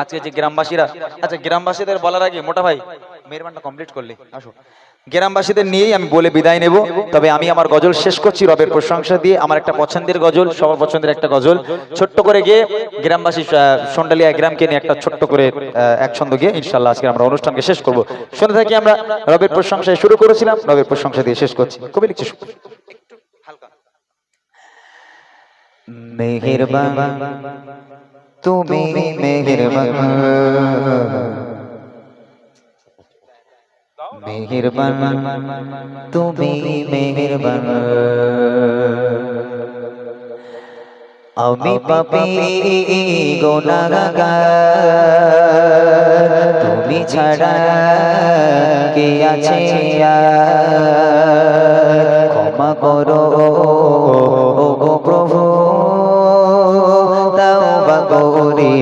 আজকে যে গ্রামবাসীরা, আচ্ছা গ্রামবাসীদের বলার আগে মোটা ভাই মেহরবানটা কমপ্লিট করলে আসো। গ্রামবাসীদের নিয়েই আমি বলে বিদায় নেব। তবে আমি আমার গজল শেষ করছি রবের প্রশংসা দিয়ে। আমার একটা পছন্দের গজল, সবার পছন্দের একটা গজল ছোট্ট করে গিয়ে গ্রামবাসী সন্ডালিয়া গ্রামকে নিয়ে একটা ছোট্ট করে এক ছন্দ গিয়ে ইনশাআল্লাহ আজকে আমরা অনুষ্ঠানকে শেষ করব। শুনে থাকি আমরা রবের প্রশংসায় শুরু করেছিলাম, রবের প্রশংসা দিয়ে শেষ করছি। কবি লিখছি মেহেরবান তুমি মেহেরবান, মেহেরবান তুমি মেহেরবান, আমি পাপী গুনাহগার, তুমি ছাড়া কে আছে আর, ক্ষমা করো ও গো প্রভু, তাওবা করি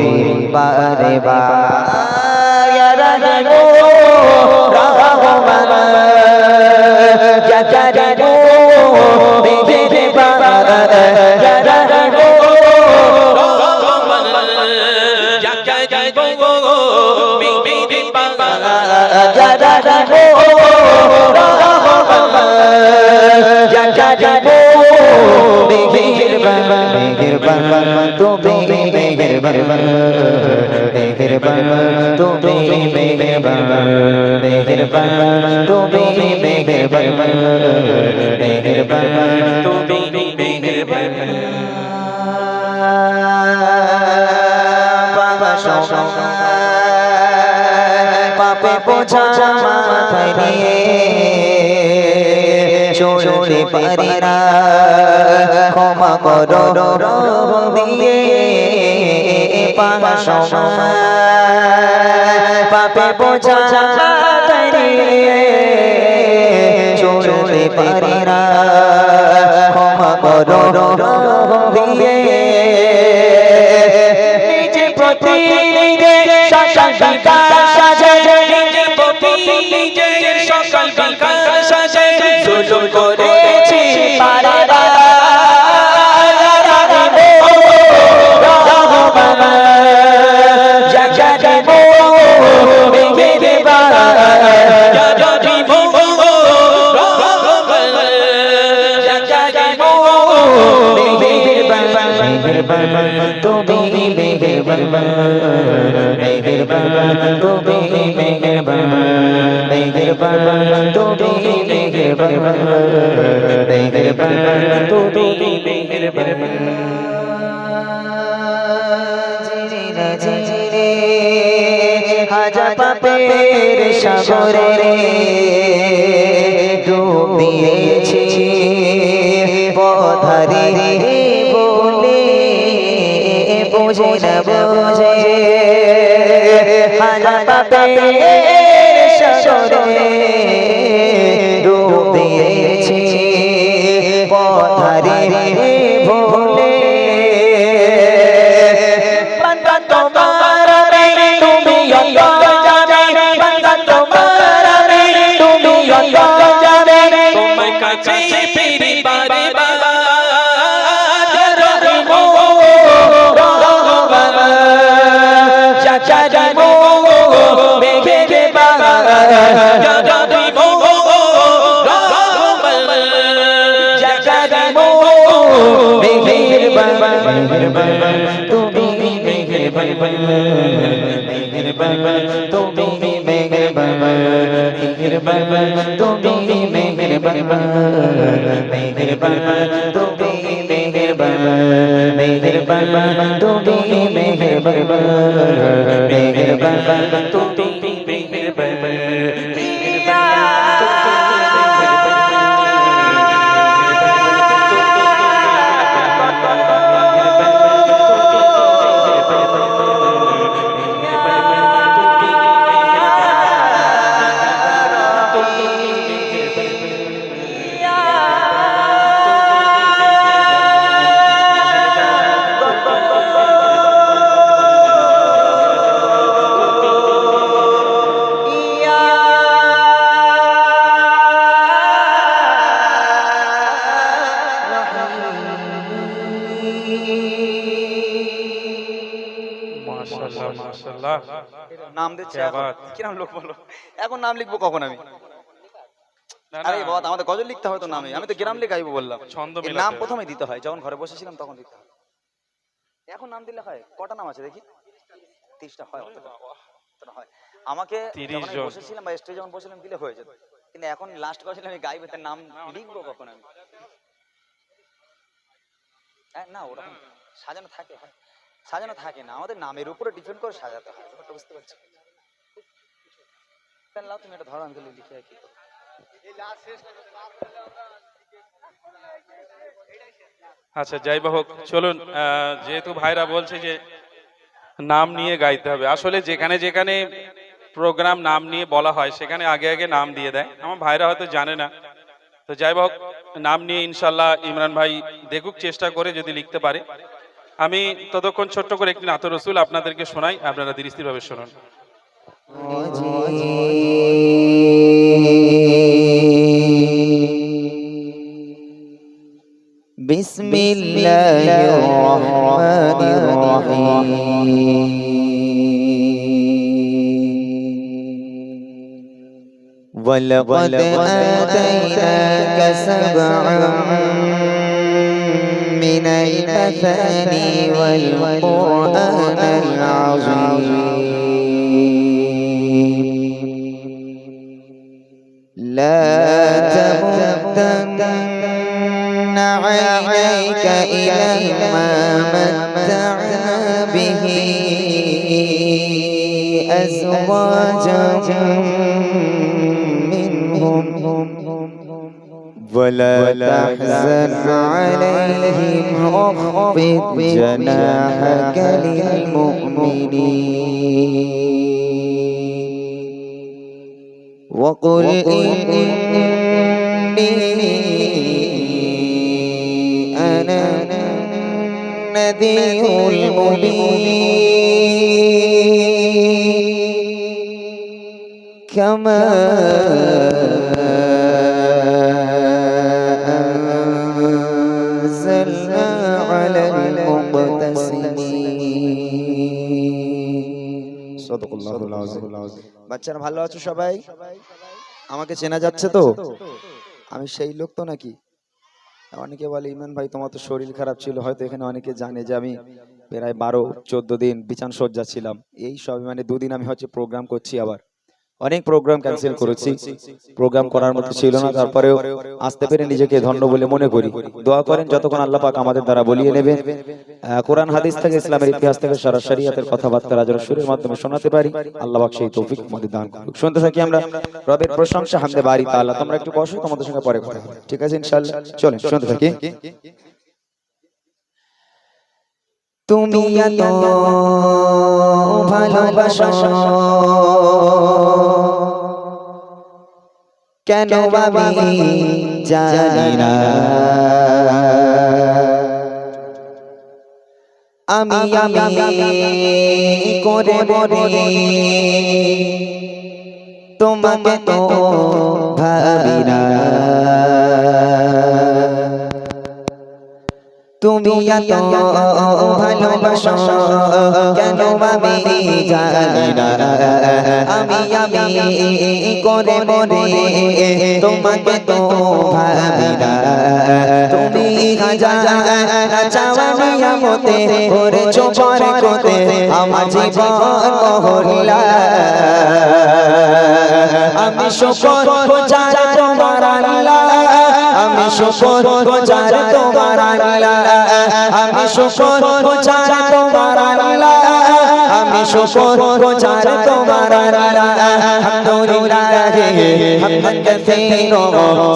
বারে বার, তুমি মেহেরবান, মেহেরবান তুমি মেহেরবান, মেহেরবান তুমি মেহেরবান, মেহেরবান তুমি মেহেরবান, পাপে বোঝা মাথায় নিয়ে চলতে পারি না, ক্ষমা করো দিয়ে পাপে বোঝা মাথায় নিয়ে চলতে পারি না, ক্ষমা করো দিয়ে নিজে প্রতি সকাল বিকাল সাজে, নিজে প্রতি নিজের সকাল বিকাল সাজে, জুলুম করেছি বারে বার, তুমি মেহেরবান, মেহেরবান তুমি মেহেরবান, মেহেরবান তুমি মেহেরবান, মেহেরবান তুমি মেহেরবান, জিরে হাজার পাপের সাগরে ডুব দিয়েছি পথহারি বলে, বোঝে না বোঝে হাজার পাপের সাগরে ডুব দিয়েছি পথহারি বলে, বান্দা তোমার তুমি জানে, বান্দা তোমার তুমি জানে, তোমার কাছে ফিরি বারে বার, তুমি মেহেরবান, মেহেরবান তুমি মেহেরবান, মেহেরবান তুমি মেহেরবান, মেহেরবান তুমি মেহেরবান, মেহেরবান তুমি মেহেরবান, মেহেরবান তুমি মেহেরবান। মাশাআল্লাহ, নাম দিচ্ছে क्या এখন बात। কিরম লোক বলো, এখন নাম লিখবো কখন আমি? না, আরে না, বাবা, আমাদের গজল লিখতে হবে তো নামে, আমি তো গ্রাম লিখে আইবো বললাম। ছন্দ এই মেলাতে নাম হবে। প্রথমে দিতে হয়, যখন ঘরে বসেছিলাম তখন দিতে হয়। এখন নাম দিলে হয়? কটা নাম আছে দেখি? 30টা হয়, অতটা অতটা হয়। আমাকে 30 যখন আমি জন। বসেছিলাম বা স্টেজে যখন বসেছিলাম দিলে হয়ে যেত, কিন্তু এখন লাস্ট গজলে আমি গাইবে, তার নাম লিখবো কখন আমি? না, ওরকম সাজানো থাকে, হয় সাজানো থাকে না, আমাদের নামের উপরে ডিপেন্ড করে সাজাতে হয়, ব্যাপারটা বুঝতে পারছি। পেন লাও, তুমি এটা ধরো, আমি তাহলে লিখে রাখি। আচ্ছা, যাই বা হোক, চলুন, যেহেতু ভাইরা বলছে যে নাম নিয়ে গাইতে হবে, আসলে যেখানে যেখানে প্রোগ্রাম নাম নিয়ে বলা হয় সেখানে আগে আগে নাম দিয়ে দেয়, আমার ভাইরা হয়তো জানে না। তো যাই হোক, নাম নিয়ে ইনশাল্লাহ ইমরান ভাই দেখুক, চেষ্টা করে যদি লিখতে পারে। আমি ততক্ষণ ছোট্ট করে একটি নাত রসুল আপনাদেরকে শোনাই, আপনারা ধীর স্থিরভাবে শুনুন। بسم الله الرحمن الرحيم ولقد آتيناك سبعا من المثاني والقرآن العظيم لا تمدن عينيك إلى ما متعنا به أزواجا منهم ولا تحزن عليهم واخفض جناحك للمؤمنين وقل إني أنا النذير المبين كما أنزلنا على المقتسمين صدق الله العظيم বাচ্চারা ভালো আছো সবাই? আমাকে চেনা যাচ্ছে তো? আমি সেই লোক তো নাকি? অনেকে বলে ইমরান ভাই তোমার তো শরীর খারাপ ছিল, হয়তো এখানে অনেকে জানে যে আমি প্রায় 12-14 দিন বিছানা সজ্জা ছিলাম। এই সব মানে 2 দিন আমি হচ্ছে প্রোগ্রাম করছি, আবার অনেক প্রোগ্রাম ক্যান্সেল করেছি, প্রোগ্রাম করার মতো ছিল না, তারপরেও আসতে পেরে নিজেকে ধন্য বলে মনে করি। দোয়া করেন যতক্ষণ আল্লাহ পাক আমাদের দ্বারা বলিয়ে নেবে, কোরআন হাদিস থেকে ইসলামের ইতিহাস থেকে সারা শরিয়াতের কথাবার্তা রাজার সুরের মাধ্যমে শোনাতে পারি, আল্লাহ পাক সেই তৌফিক আমাদের দান করুক। শুনতে থাকি আমরা রবের প্রশংসা হামদে বারি তাআলা। তোমরা একটু বসো, তোমাদের সঙ্গে পরে কথা হবে, ঠিক আছে ইনশাআল্লাহ? চলেন শুনতে থাকি। তুমি এত ভালোবাসো কেন আমি জানি না, আমি করে বলি তোমাকে তো ভাবি না, তুমি এত ভালোবাসো কেন আমি জানি না, আমি করে বলি তোমাকে তো ভাবি না, তুমি হাজার চাওয়ানি আমতে করেছো বরকতে আমার জীবন মহল্লা, আমি শুকর গুজার তোমার আল্লাহ, আমি শুকর গুজার তোমার আল্লাহ, আমি শুকর গুজার তোমার আল্লাহ, আমি শুকর গুজার তোমার আল্লাহ। আলহামদুলিল্লাহ হামদান কাসীরা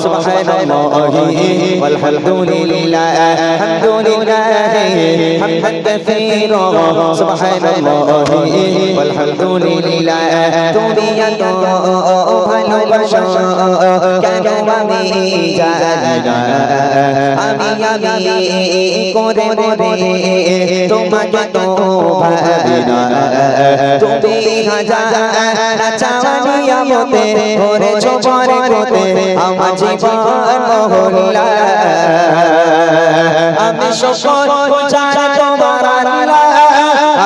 সুবহানাল্লাহি ওয়ালহামদুলিল্লাহ, আলহামদুলিল্লাহ হামদান কাসীরা সুবহানাল্লাহি ওয়ালহামদুলিল্লাহ। তুমি এত ভালোবাসো কেন আমি জানি না, আমি করে বলি তোমাকে তো ভাবি না, তুমি হাজার চাওয়ানি আমতে করেছো বরকতে আমার জীবন মহল্লা, আমি শুকর গুজার তোমার আল্লাহ,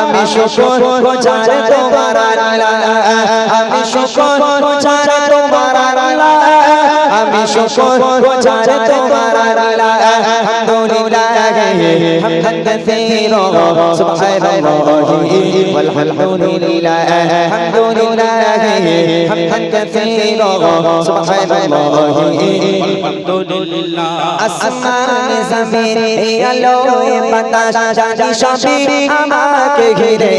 আমি শুকর গুজার তোমার আল্লাহ আমি শুকর গুজার তোমার আল্লাহ আমি শুকর গুজার তোমার আল্লাহ আলহামদুলিল্লাহ হামদান কাসীরা সুবহানাল্লাহি ওয়ালহামদুলিল্লাহ আলহামদুলিল্লাহ হামদান কাসীরা সুবহানাল্লাহি আলহামদুলিল্লাহ আসমান জমিন আলো বাতাস জানি সবই আমাকে ঘিরে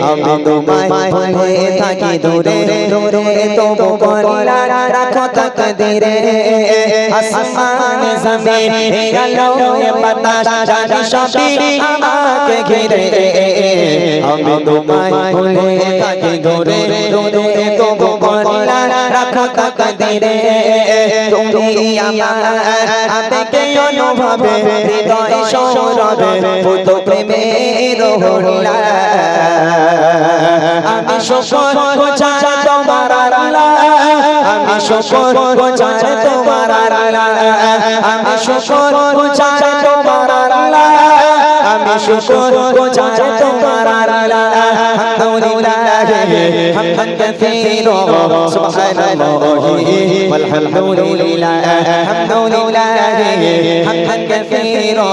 আমি তোমায় ভুলে থাকি দূরে দূরে তবু কল্যাণ রাখো তাকদীরে আসমান জমিন আলো বাতাস জানি সবই আমাকে ঘিরে আমি তোমায় ভুলে থাকি দূরে দূরে তবু কল্যাণ রাখো তাকদীরে তুমি আমার আবেগে অনুভবে হৃদয় সৌরভে পুত প্রেমের হলা আমি শুকর গুজার তোমার আল্লাহ আমি শুকর গুজার তোমার আল্লাহ আমি শুকর গুজার তোমার আল্লাহ আমি শুকর গুজার তোমার আল্লাহ আলহামদুলিল্লাহ হামদান কাসীরা সুবহানাল্লাহি ওয়ালহামদুলিল্লাহ আলহামদুলিল্লাহ হামদান কাসীরা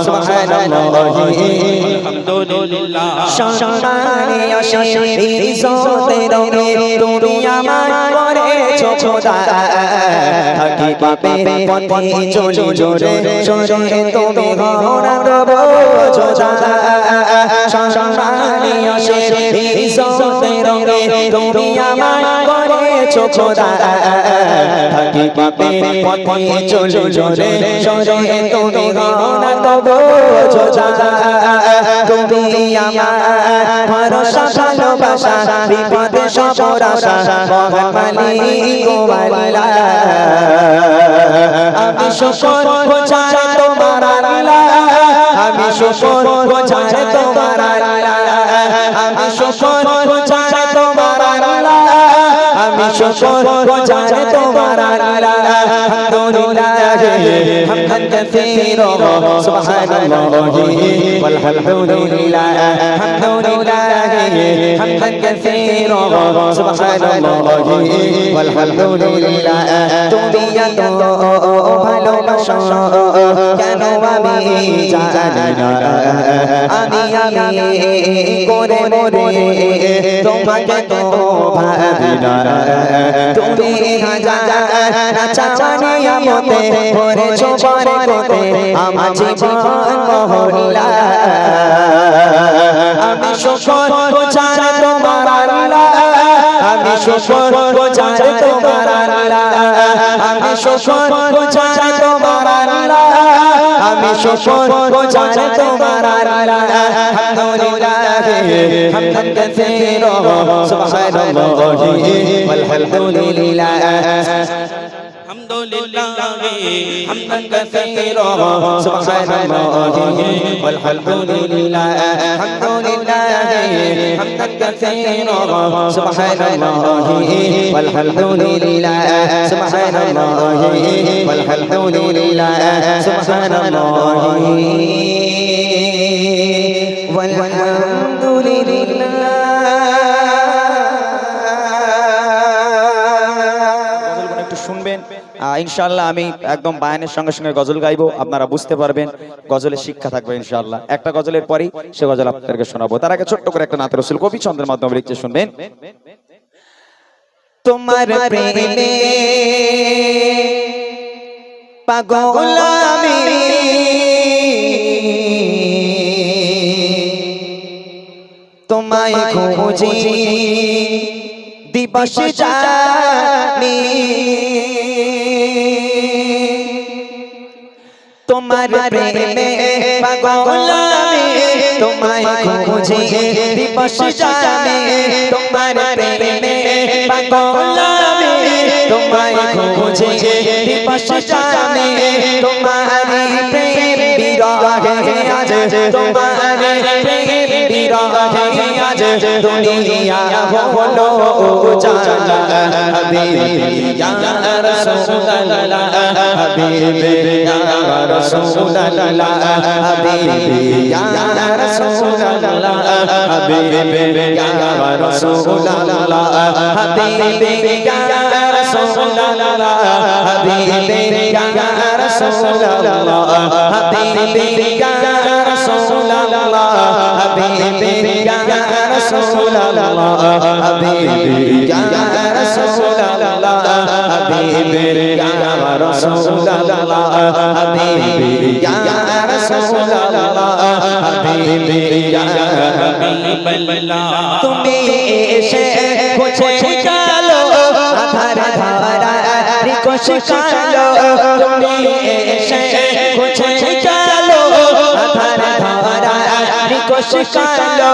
সুবহানাল্লাহি আলহামদুলিল্লাহ সম্মানে অশেষ ইজ্জতের রঙে তুমি আমার করেছো খোদা থাকি পাপের পথে চলি জোরে জোরে তুমি ঘোড়া দেবো যোজা সম্মানে অশেষ ইজ্জতের রঙে তুমি আমার করেছো খোদা থাকি পাপের পথে চলি জোরে জোরে তুমি ঘোড়া দেবো যোজা তুমি আমার ভরসা ভালোবাসা বিপদে সবর আশা মহান মালিক ও আল্লাহ আমি শুকর গুজার তোমার আল্লাহ আমি শুকর গুজার তোমার আল্লাহ আমি শুকর গুজার তোমার আল্লাহ আমি শুকর গুজার তোমার আল্লাহ আলহামদুলিল্লাহ হামদান কাসীরা সুবহানাল্লাহি ওয়ালহামদুলিল্লাহ আলহামদুলিল্লাহ হামদান কাসীরা সুবহানাল্লাহি ওয়ালহামদুলিল্লাহ তুমি এত ভালোবাসো কেন আমি জানি না আমি করে মরে তোমাকে তো ভাবি না তুমি হাজার চাচানি আমতে করেছো বরকতে আমার জীবন মহল্লা আমি শুকর গুজার তোমার আল্লাহ আমি শুকর গুজার তোমার আল্লাহ আমি শুকর গুজার তোমার আল্লাহ আমি শুকর গুজার তোমার আল্লাহ আলহামদুলিল্লাহ হামদান কাসীরা সুবহানাল্লাহি ওয়ালহামদুলিল্লাহ আলহামদুলিল্লাহ হামদান কাসীরা সুবহানাল্লাহি ওয়ালহামদুলিল্লাহ আলহামদুলিল্লাহ হামদান কাসীরা সুবহানাল্লাহি ওয়ালহামদুলিল্লাহ সুবহানাল্লাহি ওয়ালহামদুলিল্লাহ সুবহানাল্লাহি গজলগুলো একটু শুনবেন ইনশাআল্লাহ। আমি একদম বায়ানের সঙ্গে সঙ্গে গজল গাইবো, আপনারা বুঝতে পারবেন, গজলের শিক্ষা থাকবে ইনশাআল্লাহ। একটা গজলের পরেই সে গজল আপনাদেরকে শোনাবো। তার আগে ছোট্ট করে একটা নাতে রাসূল কবি ছন্দের মাধ্যমে লিখতে শুনবেন। তোমার প্রেমে পাগল আমি, তোমায় খুঁজি দিবস জানি, তোমার প্রেমে পাগল আমি, তোমায় খুঁজি দিবস জানি, তোমার প্রেমে পাগল আমি, তোমায় খুঁজি দিবস জানি, তোমার প্রেম বিরহে আজ, তোমার প্রেম বিরহে আজ দুনিয়া হলো উজালা হাবিবি ইয়া রাসূলুল্লাহ হাবিবি ইয়া রাসূলুল্লাহ হাবিবি ইয়া রাসূলুল্লাহ হাবিবি ইয়া রাসূলুল্লাহ হাবিবি ইয়া রাসূলুল্লাহ হাবিবি ইয়া রাসূলুল্লাহ হাবিবি ইয়া রাসূলুল্লাহ হাবিবি ইয়া রাসূলুল্লাহ হাবিবি ইয়া রাসূলুল্লাহ হাবিবি ইয়া রাসূলুল্লাহ হাবিবি ইয়া রাসূলুল্লাহ হাবিবি ইয়া হাবিবাল্লাহ তুমি এসে খুঁজে কালো আধার ধারা রিকশ কালো তুমি এসে খুঁজে কালো আধার ধারা রিকশ কালো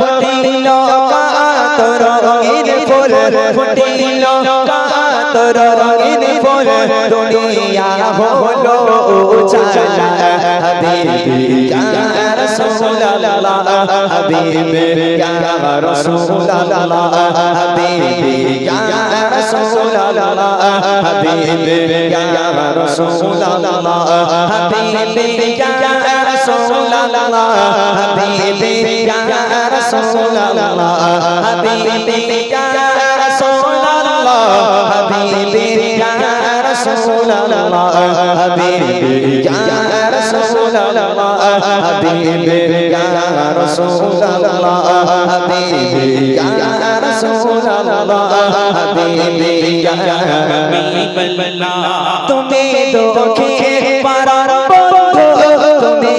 ফুটিল কাতর রঙিন ফুল ফুটিল কাতর রঙিন ফুল দুনিয়া হলো উজালা হাবিবি ইয়া রাসূলুল্লাহ হাবিবি ইয়া রাসূলুল্লাহ হাবিবি ইয়া রাসূলুল্লাহ হাবিবি ইয়া রাসূলুল্লাহ হাবিবি ইয়া রাসূলুল্লাহ হাবিবি ইয়া রাসূলুল্লাহ হাবিবি ইয়া রাসূলুল্লাহ হাবিবি ইয়া রাসূলুল্লাহ হাবিবি ইয়া রাসূলুল্লাহ হাবিবি ইয়া রাসূলুল্লাহ হাবিবি ইয়া রাসূলুল্লাহ হাবিবি ইয়া হাবিবাল্লাহ তুমি দুঃখে পারার বন্ধু তুমি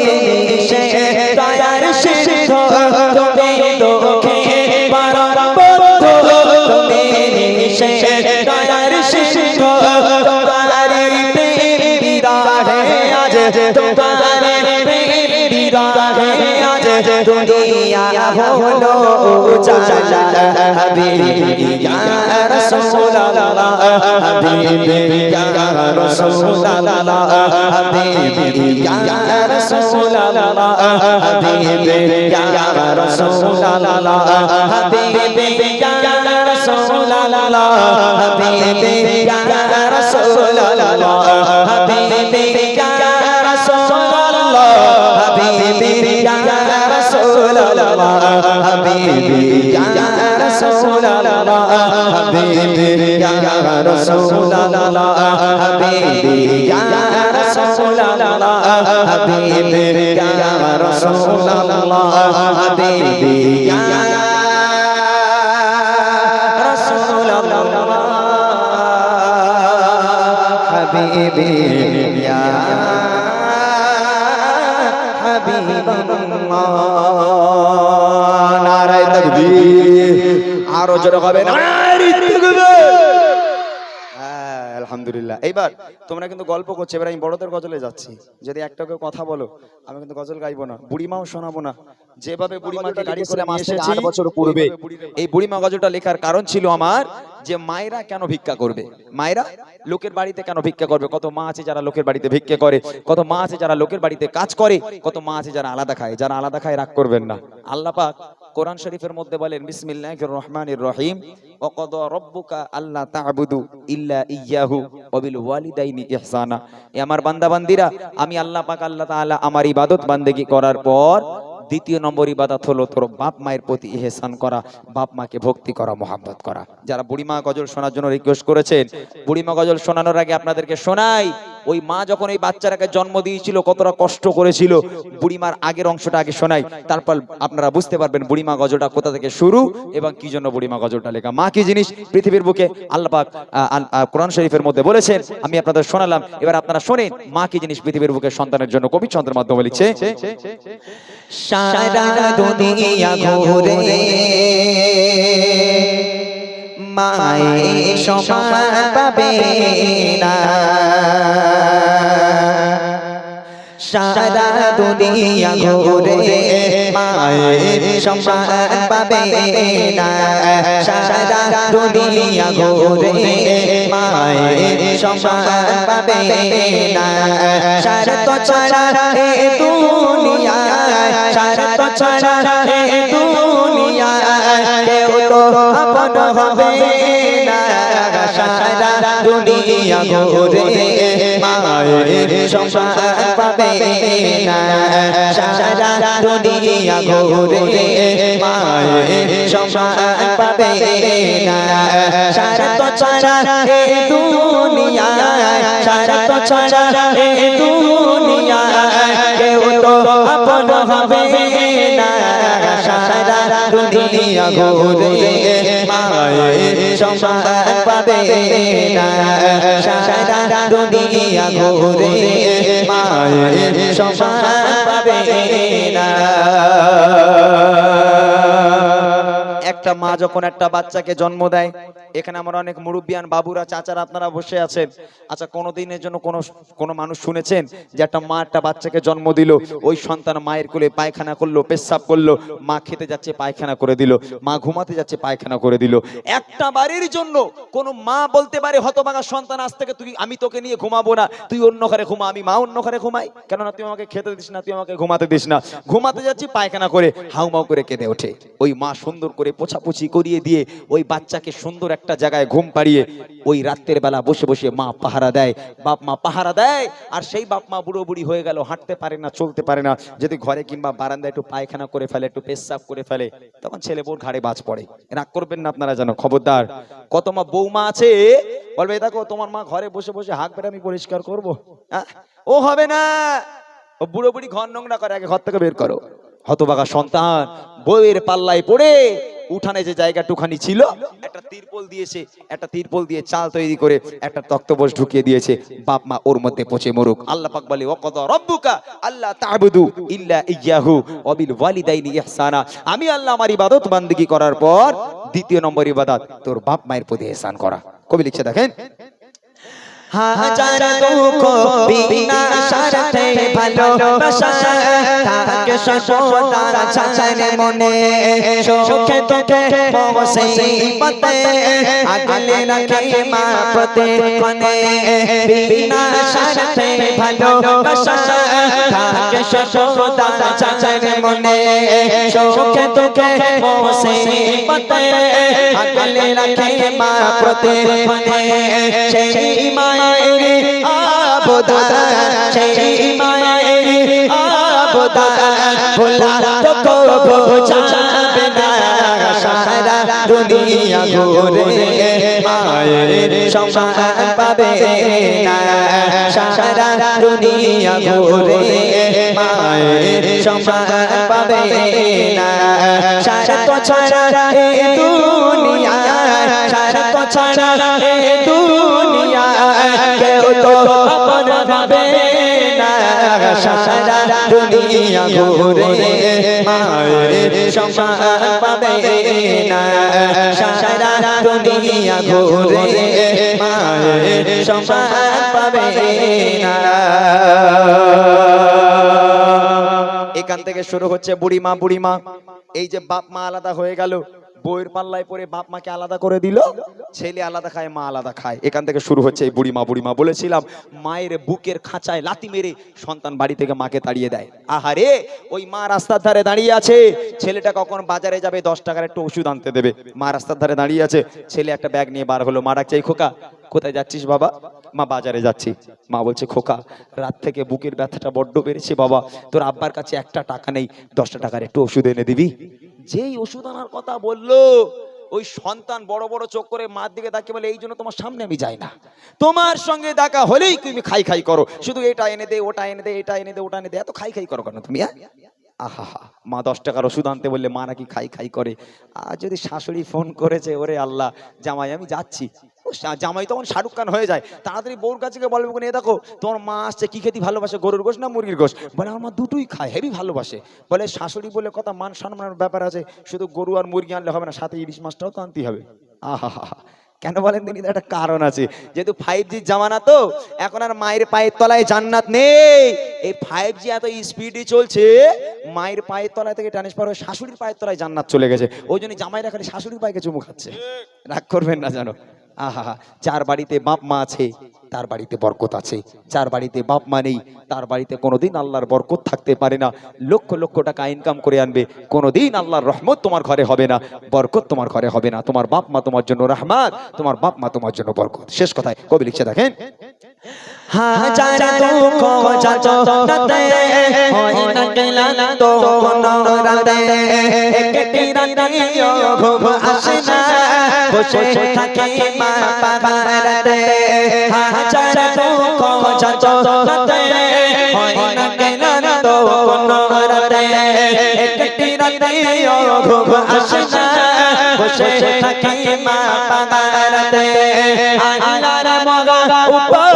সে দয়ার সিন্ধু তুমি দুঃখে পারার বন্ধু তুমি সে দয়ার সিন্ধু তোমার বিরাহে আজ তোমার বিরাহে আজ দুনিয়া হলো উজালা হাবিবি ইয়া রাসূলুল্লাহ হাবিবি ইয়া রাসূলুল্লাহ হাবিবি ইয়া রাসূলুল্লাহ হাবিবি ইয়া রাসূলুল্লাহ হাবিবি ইয়া রাসূলুল্লাহ হাবিবি ইয়া রাসূলুল্লাহ হাবিবি ইয়া রাসূলুল্লাহ হাবিবি ইয়া রাসূলুল্লাহ হাবিবি ইয়া রাসূলুল্লাহ হাবিবি ইয়া রাসূলুল্লাহ হাবিবি ইয়া রাসূলুল্লাহ হাবিবি ইয়া রাসূলুল্লাহ হাবিবি ইয়া রাসূলুল্লাহ হাবিবি ইয়া হাবিবাল্লাহ নারায়ে তাকবীর আরো জোরে হবে নারায়ে তাকবীর আলহামদুলিল্লাহ এইবার তোমরা কিন্তু গল্প করছো এবার আমি বড়দের গজলে যাচ্ছি যদি একটা কেউ কথা বলো আমি কিন্তু গজল গাইবো না বুড়িমাও শোনাবো না যেভাবে বুড়িমাকে গাড়ি করে নিয়ে এসেছি 8 বছর পূর্বে এই বুড়িমা গজলটা লেখার কারণ ছিল আমার যে মায়েরা কেন ভিক্ষা করবে মায়েরা লোকের বাড়িতে কেন ভিক্ষা করবে কত মা আছে যারা লোকের বাড়িতে ভিক্ষা করে কত মা আছে যারা লোকের বাড়িতে কাজ করে কত মা আছে যারা আলাদা খায় যারা আলাদা খায় রাগ করবেন না আল্লাহ পাক কোরআন শরীফের মধ্যে বলেন বিসমিল্লাহির রহমানির রহিম ওয়া ক্বাদা রাব্বুকা আল্লা তা'বুদু ইল্লা ইয়্যাহু ওয়া বিল ওয়ালিদাইনি ইহসানা এ আমার বান্দা বান্দীরা আমি আল্লাহ পাক আল্লাহ তাআলা আমার ইবাদত বান্দেগী করার পর দ্বিতীয় নম্বর ইবাদত হলো তোর বাপ মায়ের প্রতি ইহসান করা বাপ মাকে ভক্তি করা মোহাব্বত করা যারা বুড়িমা গজল শোনার জন্য রিকোয়েস্ট করেছেন বুড়িমা গজল শোনানোর আগে আপনাদেরকে শোনাই ওই মা যখন এই বাচ্চাটাকে জন্ম দিয়েছিল কতটা কষ্ট করেছিল বুড়িমার আগের অংশটা আগে শোনাই তারপর আপনারা বুঝতে পারবেন বুড়িমা গজলটা কোথা থেকে শুরু এবং কি জন্য বুড়িমা গজলটা লেখা মা কি জিনিস পৃথিবীর বুকে আল্লাহ পাক কোরআন শরীফের মধ্যে বলেছেন আমি আপনাদের শোনালাম এবার আপনারা শোনেন মা কি জিনিস পৃথিবীর বুকে সন্তানের জন্য কবি ছন্দের মাধ্যমে লিখছে সারা দুনিয়া ঘুরে মায়ের সমান পাবে না সারা দুনিয়া ঘুরে মায়ের সমান পাবে না সারা দুনিয়া ঘুরে মায়ের সমান পাবে না শর্ত ছাড়া এ দুনিয়ায় শরত ছাড়া এই দুনিয়ায় কেউ তো আপন হবে না সারা দুনিয়া ঘুরে মায়ের সম্মান পাবে না সারা দুনিয়া ঘুরে মায়ের সম্মান পাবে না শরত ছাড়া এই দুনিয়ায় শরত ছাড়া এই দুনিয়ায় কেউ তো আপন হবে না সারা দুনিয়া ঘুরে মায়ের সম্মান পাবে না সারা দুনিয়া ঘুরে মায়ের সম্মান পাবে না। একটা মা যখন একটা বাচ্চাকে জন্ম দেয়, এখানে আমরা অনেক মুরব্বিয়ান বাবুরা চাচারা আপনারা বসে আছেন, আচ্ছা কোনোদিনের জন্য কোনো মানুষ শুনেছেন যে একটা মা একটা বাচ্চাকে জন্ম দিল, ওই সন্তান মায়ের কোলে পায়খানা করলো, পেশাব করলো, মা খেতে যাচ্ছে পায়খানা করে দিল, মা ঘুমাতে যাচ্ছে পায়খানা করে দিল। একটা বাড়ির জন্য কোন মা বলতে পারে হতভাগা সন্তান আজ থেকে আমি তোকে নিয়ে ঘুমাবো না, তুই অন্য ঘরে ঘুমা, আমি মা অন্য ঘরে ঘুমাই, কেননা তুই আমাকে খেতে দিস না, তুই আমাকে ঘুমাতে দিস না, ঘুমাতে যাচ্ছি পায়খানা করে হাউমাউ করে কেঁদে ওঠে। ওই মা সুন্দর করে পোছাপুছি করিয়ে দিয়ে ওই বাচ্চাকে সুন্দর একটা জায়গায় ঘুম পাড়িয়ে ওই রাতের বেলা বসে বসে মা পাহারা দেয়, বাপ মা পাহারা দেয়। আর সেই বাপ মা বুড়ো বুড়ি হয়ে গেল, হাঁটতে পারে না, চলতে পারে না, যদি ঘরে কিংবা বারান্দায় একটু পায়খানা করে ফেলে, একটু পেশাব করে ফেলে, তখন ছেলে বউর ঘাড়ে বাজ পড়ে। রাগ করবেন না আপনারা, জানো খবরদার। কত মা বৌমা আছে বলবে দেখো তোমার মা ঘরে বসে বসে হাঁক বেড়ে আমি পরিষ্কার করবো, ও হবে না, ও বুড়ো বুড়ি ঘর নোংরা করে, আগে ঘর থেকে বের করো। হতভাগা সন্তান বউয়ের পাল্লায় পড়ে উঠানে যে জায়গাটুখানি ছিল একটা তিরপল দিয়েছে, একটা তিরপল দিয়ে চাল তৈরি করে একটা তক্তপোষ ঢুকিয়ে দিয়েছে, বাপ মা ওর মধ্যে পচে মরুক। আল্লাহ পাক বলে ওয়াকাদা রাব্বুকা আল্লা তা'বুদু ইল্লা ইয়্যাহু ওয়া বিল ওয়ালিদাইনি ইহসানা। আমি আল্লাহ আমার ইবাদত বান্দেগী করার পর দ্বিতীয় নম্বর ইবাদত তোর বাপ মায়ের প্রতি ইহসান করা। কবি লিখছে দেখেন, হাজার দুঃখ বিনাশার্থে ভালোবাসা থাকে সর্বদা ছাড়ে মনে, সুখে দুঃখে মুসিবতে আগলে রাখে মা প্রতিক্ষণে, বিনাশার্থে ভালোবাসা থাকে সর্বদা ছাড়ে মনে, সুখে দুঃখে মুসিবতে আগলে রাখে মা প্রতিক্ষণে। সেই মায়ের আবদার, সেই মায়ের আবদার ভোলা তো কবু যাবে না সারা দুনিয়া ঘুরে মায়ের সম্মান পাবে না সারা দুনিয়া ঘুরে মায়ের সম্মান পাবে না। শরত ছাড়া এই দুনিয়ায়, শরত ছাড়া এই দুনিয়ায় কেউ তো আপন হবে না সারা দুনিয়া ঘুরে মায়ের সম্মান পাবে না সারা দুনিয়া ঘুরে মায়ের সম্মান পাবে না। এখান থেকে শুরু হচ্ছে বুড়িমা। বুড়িমা এই যে বাপ মা আলাদা হয়ে গেল, বইয়ের পাল্লায় পরে বাপ মাকে আলাদা করে দিল, ছেলে আলাদা খায় মা আলাদা খায়, এখান থেকে শুরু হচ্ছে এই বুড়িমা। বুড়িমা বলেছিলাম মায়ের বুকের খাঁচায় লাথি মেরে সন্তান বাড়ি থেকে মাকে তাড়িয়ে দেয়। আহারে ওই মা রাস্তার ধারে দাঁড়িয়ে আছে, ছেলেটা কখন বাজারে যাবে 10 টাকার একটু ওষুধ আনতে দেবে, মা রাস্তার ধারে দাঁড়িয়ে আছে, ছেলে একটা ব্যাগ নিয়ে বার হলো, মা ডাকছে এই খোকা কোথায় যাচ্ছিস বাবা? মা বাজারে যাচ্ছি। মা বলছে খোকা রাত থেকে বুকের ব্যথাটা বড্ড বেড়েছে বাবা, তোর আব্বার কাছে একটা টাকা নেই, 10 টাকার একটু ওষুধ এনে দিবি। যেই ওষুধ আনার কথা বললো ওই সন্তান বড় বড় চোখ করে মার দিকে তাকিয়ে বলে এই জন্য তোমার সামনে আমি যাই না, তোমার সঙ্গে দেখা হলেই তুমি খাই খাই করো, শুধু এটা এনে দে ওটা এনে দে এটা এনে দে ওটা এনে দে, এত খাই খাই করো কেন তুমি? আহা মা 10 টাকার ওষুধ আনতে বললে মা নাকি খাই খাই করে। আর যদি শাশুড়ি ফোন করেছে ওরে আল্লাহ জামাই আমি যাচ্ছি, জামাই তখন শাহরুখ খান হয়ে যায়, তাড়াতাড়ি বউর কাছে বলবে কোন এ দেখো তোমার মা আসছে, কি খেতে ভালোবাসে, গরুর গোশ না মুরগির গোশ? বলে আমার মা দুটোই খায়, হেভি ভালোবাসে। বলে শাশুড়ি বলে কথা, মান সম্মানের ব্যাপার আছে, শুধু গরু আর মুরগি আনলে হবে না, সাথে ইলিশ মাছটাও তো আনতেই হবে। আহা কেন বলেন তিনি? একটা কারণ আছে, যেহেতু 5G জামানা তো এখন আর মায়ের পায়ের তলায় জান্নাত নেই। এই 5G এত স্পিডে চলছে, মায়ের পায়ের তলায় থেকে ট্রান্সফার হয়ে শাশুড়ির পায়ের তলায় জান্নাত চলে গেছে, ওই জন্য জামাইরা খালি শাশুড়ির পায়েকে চুমু খাচ্ছে। রাগ করবেন না জানো। আহা যার বাড়িতে বাপ মা আছে তার বাড়িতে বরকত আছে। যার বাড়িতে বাপ মা নেই তার বাড়িতে কোনোদিন আল্লাহর বরকত থাকতে পারে না। লক্ষ লক্ষ টাকা ইনকাম করে আনবে, কোনোদিন আল্লাহর রহমত তোমার ঘরে হবে না, বরকত তোমার ঘরে হবে না। তোমার বাপ মা তোমার জন্য রহমত, তোমার বাপ মা তোমার জন্য বরকত। শেষ কথায় কবি লিখছে দেখেন, হাজার দুঃখ যন্ত্রণাতে হয় না ক্লান্ত কোনো রাতে, একটি রাতে ঘুম আসে না, বসে থাকি মা পাহাড়াতে। হাজার দুঃখ যন্ত্রণাতে হয় না ক্লান্ত কোনো রাতে, একটি রাতে ঘুম আসে না, বসে থাকি মা পাহাড়াতে। আল্লাহর মগা উপর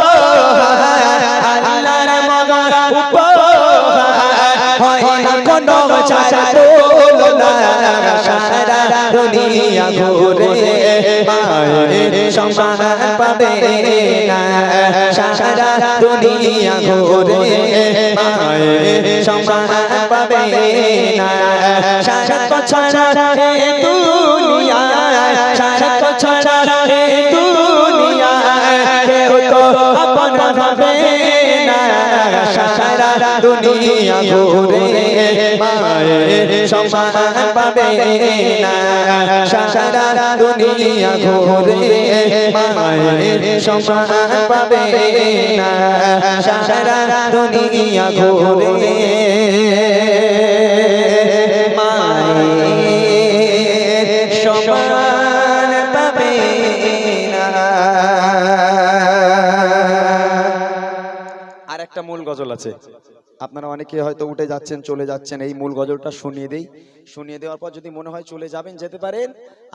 আল্লাহর মগা উপর হয় না কোনো চাচা তুলনা, সারা দুনিয়া ঘুরে মায়ের সমান পাবে না, সারা দুনিয়া ঘুরে মায়ের সমান পাবে না। সারা তো ছাড়া হে দুনিয়া, সারা তো ছাড়া হে দুনিয়া, কেউ তো আপন হবে না, সারা দুনিয়া ঘুরে মায়ের সমান পাবে না, সারা দুনিয়া ঘুরে মায়ের সমান পাবে না, সারা দুনিয়া ঘুরে মায়ের সমান পাবে না। আর একটা মূল গজল আছে, আপনারা অনেকে হয়তো উঠে যাচ্ছেন চলে যাচ্ছেন, এই মূল গজলটা শুনিয়ে দেই। শুনিয়ে দেওয়ার পর যদি মনে হয় চলে যাবেন যেতে পারেন,